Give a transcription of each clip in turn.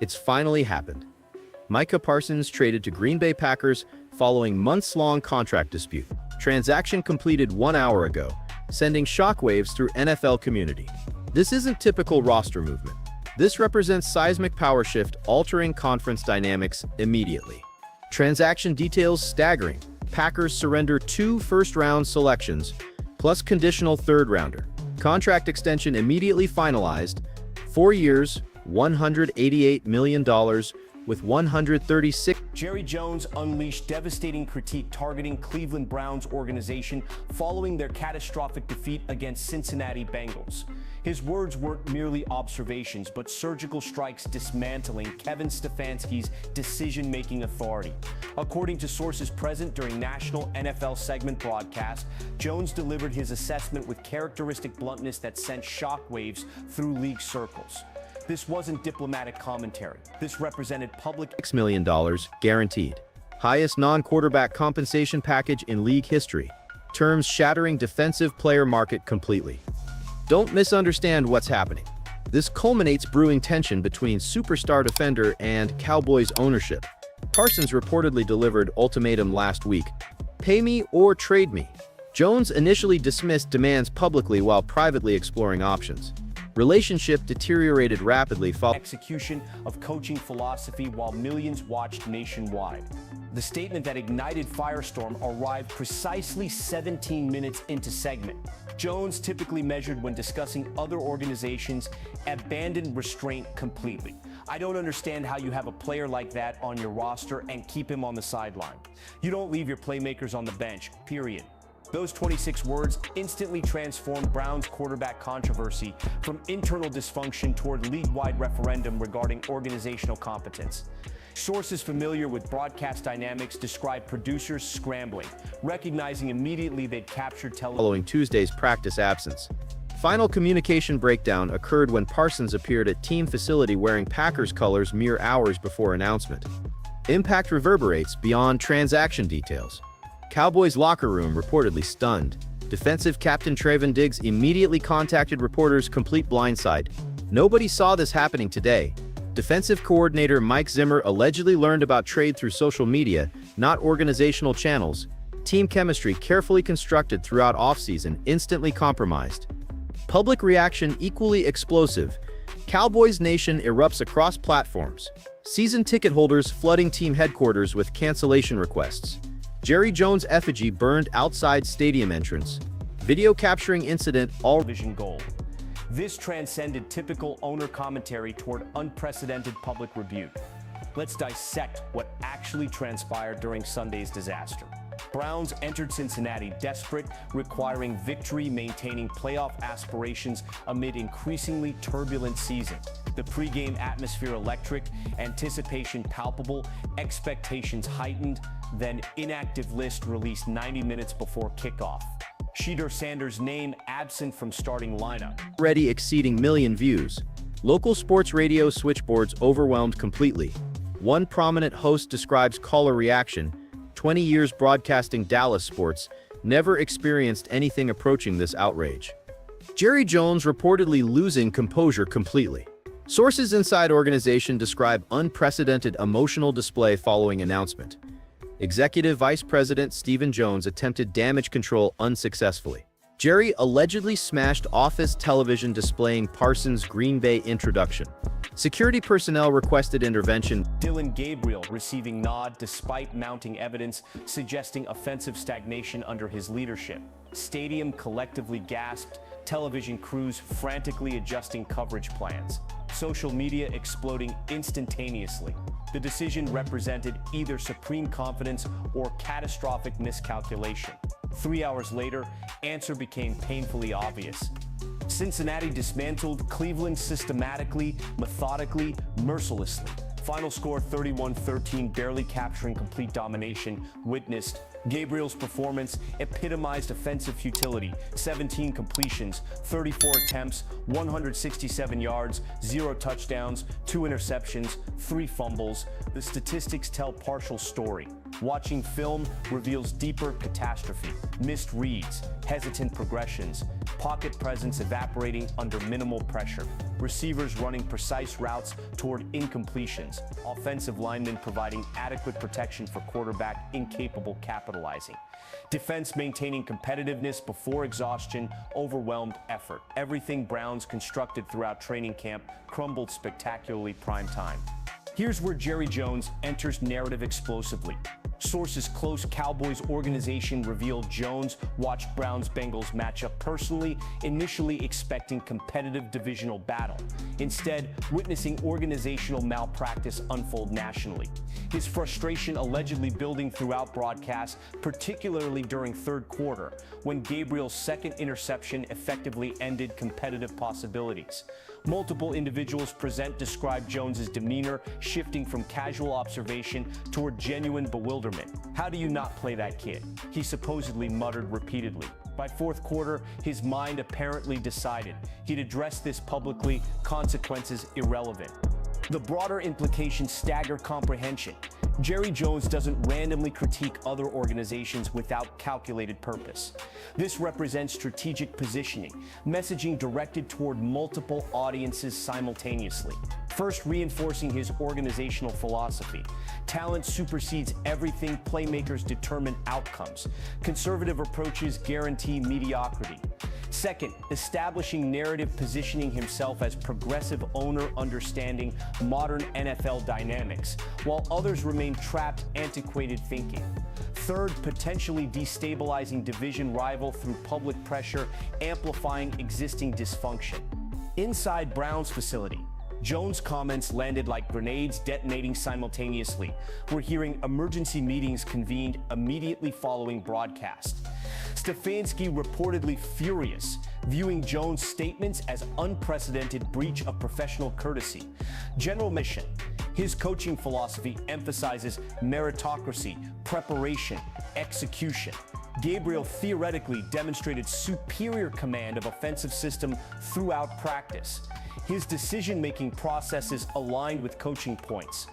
It's finally happened. Micah Parsons traded to Green Bay Packers following months-long contract dispute. Transaction completed 1 hour ago, sending shockwaves through NFL community. This isn't typical roster movement. This represents seismic power shift altering conference dynamics immediately. Transaction details staggering. Packers surrender 2 first-round selections, plus conditional third-rounder. Contract extension immediately finalized, 4 years, $188 million, with 136. Jerry Jones unleashed devastating critique targeting Cleveland Browns organization following their catastrophic defeat against Cincinnati Bengals. His words weren't merely observations, but surgical strikes dismantling Kevin Stefanski's decision-making authority. According to sources present during national NFL segment broadcast, Jones delivered his assessment with characteristic bluntness that sent shockwaves through league circles. This wasn't diplomatic commentary. This represented public $6 million guaranteed. Highest non-quarterback compensation package in league history. Terms shattering defensive player market completely. Don't misunderstand what's happening. This culminates brewing tension between superstar defender and Cowboys ownership. Parsons reportedly delivered ultimatum last week. Pay me or trade me. Jones initially dismissed demands publicly while privately exploring options. Relationship deteriorated rapidly following execution of coaching philosophy while millions watched nationwide. The statement that ignited firestorm arrived precisely 17 minutes into segment. Jones, typically measured when discussing other organizations, abandoned restraint completely. I don't understand how you have a player like that on your roster and keep him on the sideline. You don't leave your playmakers on the bench, period. Those 26 words instantly transformed Browns quarterback controversy from internal dysfunction toward league-wide referendum regarding organizational competence. Sources familiar with broadcast dynamics describe producers scrambling, recognizing immediately they'd captured television. Following Tuesday's practice absence. Final communication breakdown occurred when Parsons appeared at team facility wearing Packers colors mere hours before announcement. Impact reverberates beyond transaction details. Cowboys locker room reportedly stunned. Defensive captain Trevon Diggs immediately contacted reporters complete blindside. Nobody saw this happening today. Defensive coordinator Mike Zimmer allegedly learned about trade through social media, not organizational channels. Team chemistry carefully constructed throughout offseason instantly compromised. Public reaction equally explosive. Cowboys Nation erupts across platforms. Season ticket holders flooding team headquarters with cancellation requests. Jerry Jones' effigy burned outside stadium entrance. Video capturing incident all Vision goal. This transcended typical owner commentary toward unprecedented public rebuke. Let's dissect what actually transpired during Sunday's disaster. Browns entered Cincinnati desperate, requiring victory, maintaining playoff aspirations amid increasingly turbulent season. The pregame atmosphere electric, anticipation palpable, expectations heightened, then inactive list released 90 minutes before kickoff. Shedeur Sanders' name absent from starting lineup. Already exceeding million views. Local sports radio switchboards overwhelmed completely. One prominent host describes caller reaction. 20 years broadcasting Dallas sports, never experienced anything approaching this outrage. Jerry Jones reportedly losing composure completely. Sources inside organization describe unprecedented emotional display following announcement. Executive Vice President Stephen Jones attempted damage control unsuccessfully. Jerry allegedly smashed office television displaying Parsons' Green Bay introduction. Security personnel requested intervention. Dylan Gabriel receiving nod despite mounting evidence suggesting offensive stagnation under his leadership. Stadium collectively gasped, television crews frantically adjusting coverage plans. Social media exploding instantaneously. The decision represented either supreme confidence or catastrophic miscalculation. 3 hours later, answer became painfully obvious. Cincinnati dismantled Cleveland systematically, methodically, mercilessly. Final score 31-13, barely capturing complete domination, witnessed Gabriel's performance epitomized offensive futility: 17 completions, 34 attempts, 167 yards, 0 touchdowns, 2 interceptions, 3 fumbles. The statistics tell partial story. Watching film reveals deeper catastrophe: missed reads, hesitant progressions, pocket presence evaporating under minimal pressure, receivers running precise routes toward incompletions, offensive linemen providing adequate protection for quarterback incapable capitalizing, defense maintaining competitiveness before exhaustion, overwhelmed effort. Everything Browns constructed throughout training camp crumbled spectacularly prime time. Here's where Jerry Jones enters narrative explosively. Sources close Cowboys organization revealed Jones watched Browns-Bengals matchup personally, initially expecting competitive divisional battle, instead witnessing organizational malpractice unfold nationally. His frustration allegedly building throughout broadcasts, particularly during third quarter, when Gabriel's second interception effectively ended competitive possibilities. Multiple individuals present describe Jones's demeanor shifting from casual observation toward genuine bewilderment. "How do you not play that kid?" he supposedly muttered repeatedly. By fourth quarter, his mind apparently decided he'd address this publicly, consequences irrelevant. The broader implications stagger comprehension. Jerry Jones doesn't randomly critique other organizations without calculated purpose. This represents strategic positioning, messaging directed toward multiple audiences simultaneously. First, reinforcing his organizational philosophy. Talent supersedes everything, playmakers determine outcomes. Conservative approaches guarantee mediocrity. Second, establishing narrative, positioning himself as progressive owner, understanding modern NFL dynamics, while others remain trapped, antiquated thinking. Third, potentially destabilizing division rival through public pressure, amplifying existing dysfunction. Inside Browns facility, Jones' comments landed like grenades detonating simultaneously. We're hearing emergency meetings convened immediately following broadcast. Stefanski reportedly furious, viewing Jones' statements as unprecedented breach of professional courtesy. General mission: his coaching philosophy emphasizes meritocracy, preparation, execution. Gabriel theoretically demonstrated superior command of offensive system throughout practice. His decision-making processes aligned with coaching points.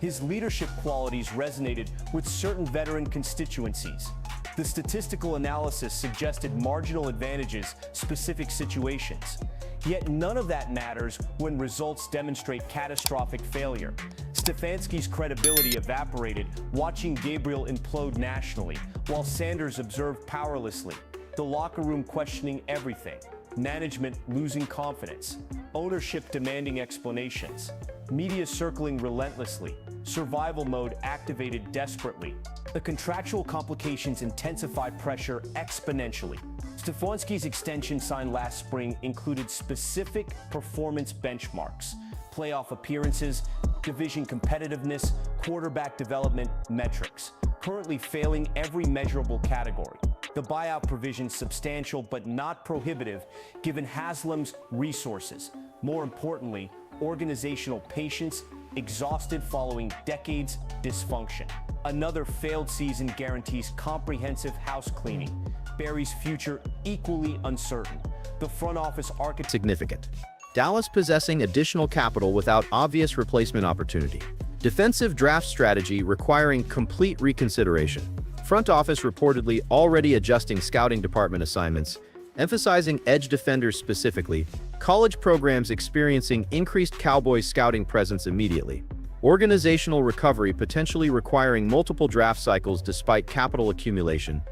His leadership qualities resonated with certain veteran constituencies. The statistical analysis suggested marginal advantages, specific situations. Yet none of that matters when results demonstrate catastrophic failure. Stefanski's credibility evaporated, watching Gabriel implode nationally, while Sanders observed powerlessly. The locker room questioning everything. Management losing confidence. Ownership demanding explanations. Media circling relentlessly. Survival mode activated desperately. The contractual complications intensify pressure exponentially. Stefanski's extension signed last spring included specific performance benchmarks: playoff appearances, division competitiveness, quarterback development metrics, currently failing every measurable category. The buyout provision substantial but not prohibitive given Haslam's resources. More importantly, organizational patience exhausted following decades dysfunction. Another failed season guarantees comprehensive house cleaning. Barry's future equally uncertain. The front office architect Significant. Dallas possessing additional capital without obvious replacement opportunity. Defensive draft strategy requiring complete reconsideration. Front office reportedly already adjusting scouting department assignments, emphasizing edge defenders specifically. College programs experiencing increased Cowboys scouting presence immediately. Organizational recovery potentially requiring multiple draft cycles despite capital accumulation.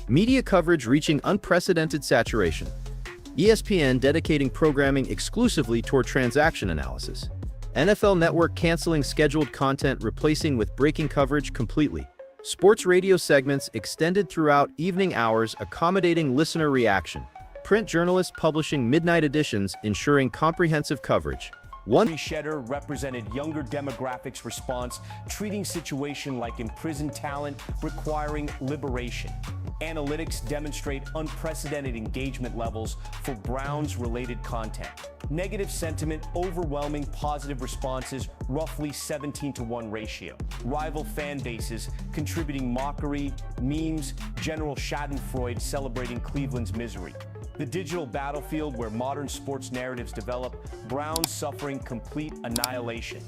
Media coverage reaching unprecedented saturation. ESPN dedicating programming exclusively toward transaction analysis. NFL Network canceling scheduled content, replacing with breaking coverage completely. Sports radio segments extended throughout evening hours, accommodating listener reaction. Print journalists publishing midnight editions, ensuring comprehensive coverage. Shedeur represented younger demographics' response, treating situation like imprisoned talent requiring liberation. Analytics demonstrate unprecedented engagement levels for Browns-related content. Negative sentiment overwhelming positive responses, roughly 17-to-1 ratio. Rival fan bases contributing mockery, memes, General Schadenfreude celebrating Cleveland's misery. The digital battlefield where modern sports narratives develop, Browns suffering complete annihilation.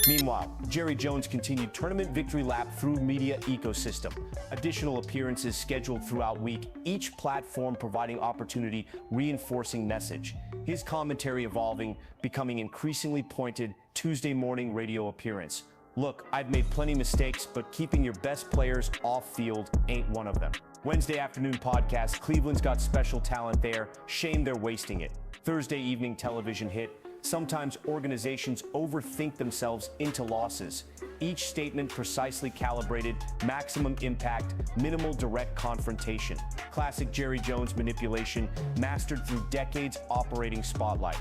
Meanwhile, Jerry Jones' continued tournament victory lap through media ecosystem. Additional appearances scheduled throughout week, each platform providing opportunity, reinforcing message. His commentary evolving, becoming increasingly pointed, Tuesday morning radio appearance. Look, I've made plenty mistakes, but keeping your best players off field ain't one of them. Wednesday afternoon podcast, Cleveland's got special talent there. Shame they're wasting it. Thursday evening television hit. Sometimes organizations overthink themselves into losses. Each statement precisely calibrated, maximum impact, minimal direct confrontation. Classic Jerry Jones manipulation, mastered through decades operating spotlight.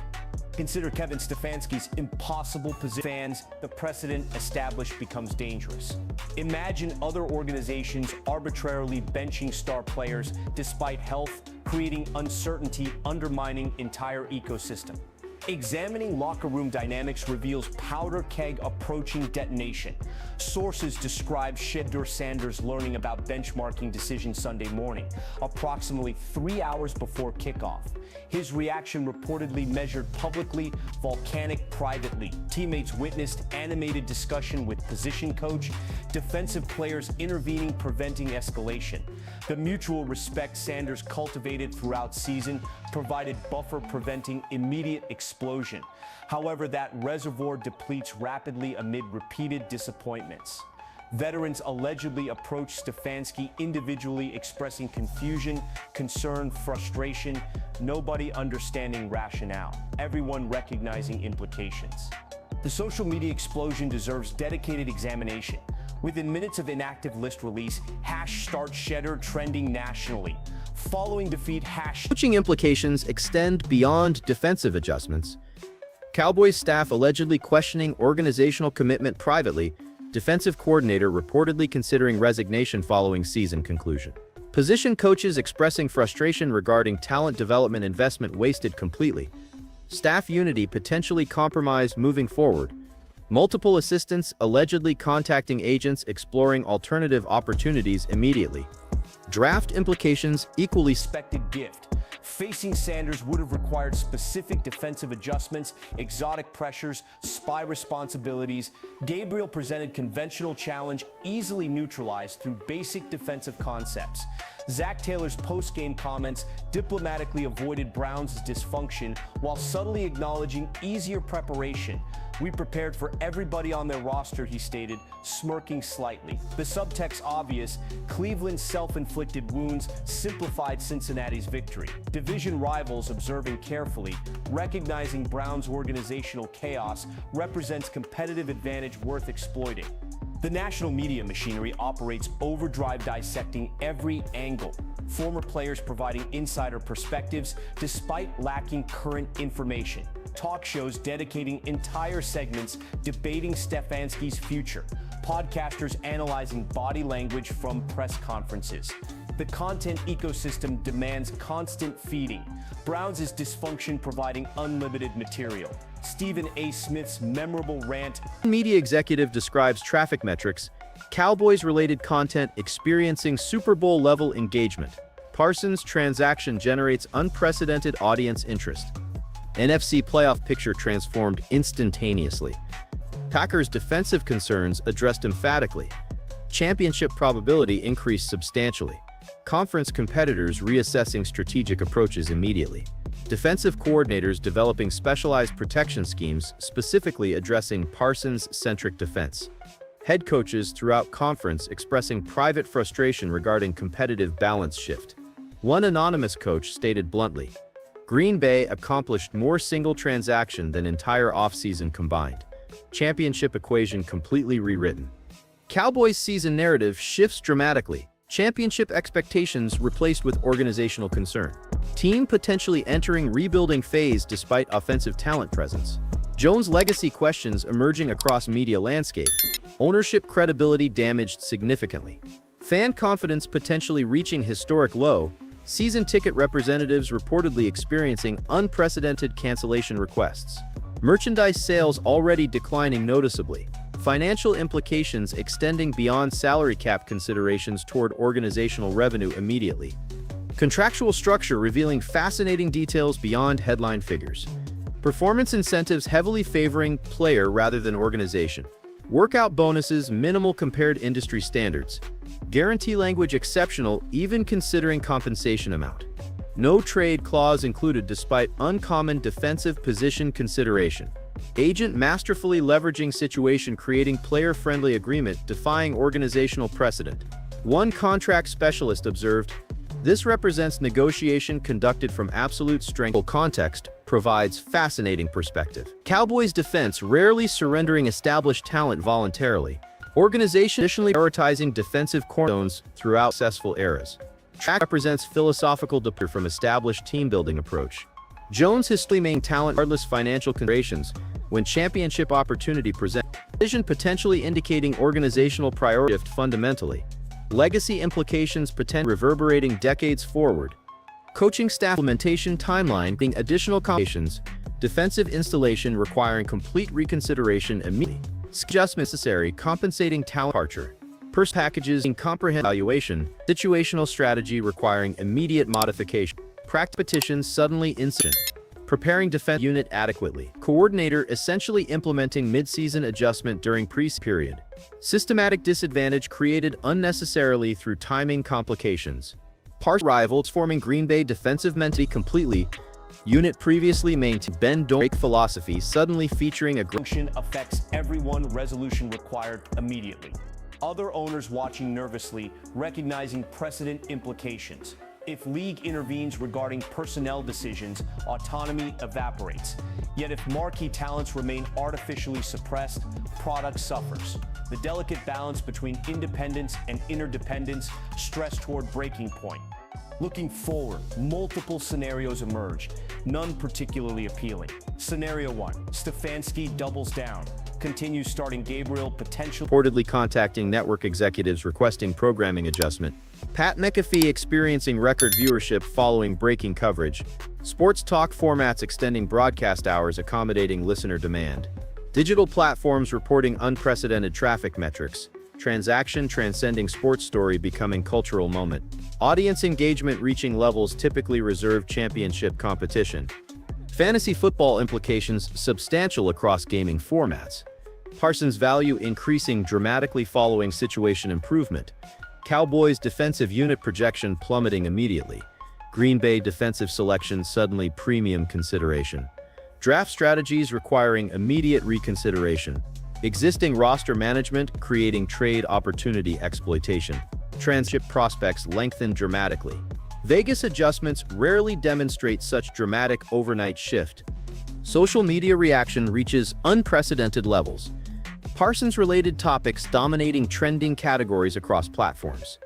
Consider Kevin Stefanski's impossible position. Fans, the precedent established becomes dangerous. Imagine other organizations arbitrarily benching star players despite health, creating uncertainty, undermining entire ecosystem. Examining locker room dynamics reveals powder keg approaching detonation. Sources describe Shedeur Sanders learning about benchmarking decision Sunday morning, approximately 3 hours before kickoff. His reaction reportedly measured publicly, volcanic privately. Teammates witnessed animated discussion with position coach, defensive players intervening, preventing escalation. The mutual respect Sanders cultivated throughout season provided buffer preventing immediate explosion. However, that reservoir depletes rapidly amid repeated disappointments. Veterans allegedly approached Stefanski individually, expressing confusion, concern, frustration, nobody understanding rationale, everyone recognizing implications. The social media explosion deserves dedicated examination. Within minutes of inactive list release, #start Shedeur trending nationally. Following defeat, Coaching implications extend beyond defensive adjustments. Cowboys staff allegedly questioning organizational commitment privately. Defensive coordinator reportedly considering resignation following season conclusion. Position coaches expressing frustration regarding talent development investment wasted completely. Staff unity potentially compromised moving forward. Multiple assistants allegedly contacting agents exploring alternative opportunities immediately. Draft implications equally expected gift. Facing Sanders would have required specific defensive adjustments, exotic pressures, spy responsibilities. Gabriel presented conventional challenge, easily neutralized through basic defensive concepts. Zach Taylor's post-game comments diplomatically avoided Brown's dysfunction while subtly acknowledging easier preparation. "We prepared for everybody on their roster," he stated, smirking slightly. The subtext obvious, Cleveland's self-inflicted wounds simplified Cincinnati's victory. Division rivals observing carefully, recognizing Brown's organizational chaos represents competitive advantage worth exploiting. The national media machinery operates overdrive, dissecting every angle. Former players providing insider perspectives despite lacking current information. Talk shows dedicating entire segments debating Stefanski's future. Podcasters analyzing body language from press conferences. The content ecosystem demands constant feeding. Browns' dysfunction providing unlimited material. Stephen A. Smith's memorable rant. Media executive describes traffic metrics. Cowboys-related content experiencing Super Bowl-level engagement. Parsons transaction generates unprecedented audience interest. NFC playoff picture transformed instantaneously. Packers' defensive concerns addressed emphatically. Championship probability increased substantially. Conference competitors reassessing strategic approaches immediately. Defensive coordinators developing specialized protection schemes specifically addressing Parsons-centric defense. Head coaches throughout conference expressing private frustration regarding competitive balance shift. One anonymous coach stated bluntly, "Green Bay accomplished more single transaction than entire offseason combined. Championship equation completely rewritten." Cowboys season narrative shifts dramatically. Championship expectations replaced with organizational concern. Team potentially entering rebuilding phase despite offensive talent presence. Jones' legacy questions emerging across media landscape. Ownership credibility damaged significantly. Fan confidence potentially reaching historic low, season ticket representatives reportedly experiencing unprecedented cancellation requests. Merchandise sales already declining noticeably. Financial implications extending beyond salary cap considerations toward organizational revenue immediately. Contractual structure revealing fascinating details beyond headline figures. Performance incentives heavily favoring player rather than organization. Workout bonuses minimal compared industry standards. Guarantee language exceptional even considering compensation amount. No trade clause included despite uncommon defensive position consideration. Agent masterfully leveraging situation creating player-friendly agreement defying organizational precedent. One contract specialist observed, "This represents negotiation conducted from absolute strength." Context provides fascinating perspective. Cowboys defense rarely surrendering established talent voluntarily. Organization additionally prioritizing defensive cornerstones throughout successful eras. Track represents philosophical departure from established team-building approach. Jones historically maintained talent regardless financial considerations when championship opportunity presents. Decision potentially indicating organizational priority shift fundamentally. Legacy implications potentially reverberating decades forward. Coaching staff implementation timeline being additional complications. Defensive installation requiring complete reconsideration immediately. Adjustment necessary compensating talent departure. Purse packages in comprehensive evaluation. Situational strategy requiring immediate modification. Practice petitions suddenly instant. Preparing defense unit adequately. Coordinator essentially implementing mid-season adjustment during pre-season period. Systematic disadvantage created unnecessarily through timing complications. Parsons rivals forming Green Bay defensive mentality completely. Unit previously maintained bend don't break philosophy suddenly featuring a function affects everyone. Resolution required immediately. Other owners watching nervously, recognizing precedent implications. If league intervenes regarding personnel decisions, autonomy evaporates. Yet if marquee talents remain artificially suppressed, product suffers. The delicate balance between independence and interdependence stress toward breaking point. Looking forward, multiple scenarios emerge, none particularly appealing. Scenario 1, Stefanski doubles down, continues starting Gabriel potential. Reportedly contacting network executives requesting programming adjustment. Pat McAfee experiencing record viewership following breaking coverage. Sports talk formats extending broadcast hours accommodating listener demand. Digital platforms reporting unprecedented traffic metrics. Transaction transcending sports story becoming cultural moment. Audience engagement reaching levels typically reserved championship competition. Fantasy football implications substantial across gaming formats. Parsons' value increasing dramatically following situation improvement. Cowboys' defensive unit projection plummeting immediately. Green Bay defensive selection suddenly premium consideration. Draft strategies requiring immediate reconsideration. Existing roster management creating trade opportunity exploitation. Transship prospects lengthen dramatically. Vegas adjustments rarely demonstrate such dramatic overnight shift. Social media reaction reaches unprecedented levels. Parsons-related topics dominating trending categories across platforms.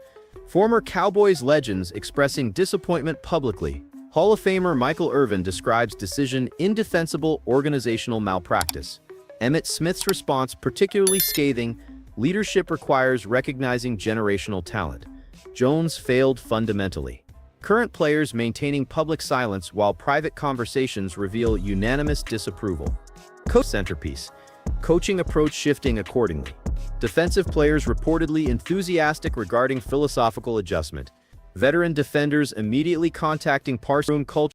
Former Cowboys legends expressing disappointment publicly. Hall of Famer Michael Irvin describes decision indefensible organizational malpractice. Emmitt Smith's response particularly scathing. Leadership requires recognizing generational talent. Jones failed fundamentally. Current players maintaining public silence while private conversations reveal unanimous disapproval. Coach centerpiece. Coaching approach shifting accordingly. Defensive players reportedly enthusiastic regarding philosophical adjustment. Veteran defenders immediately contacting Parsons. Room culture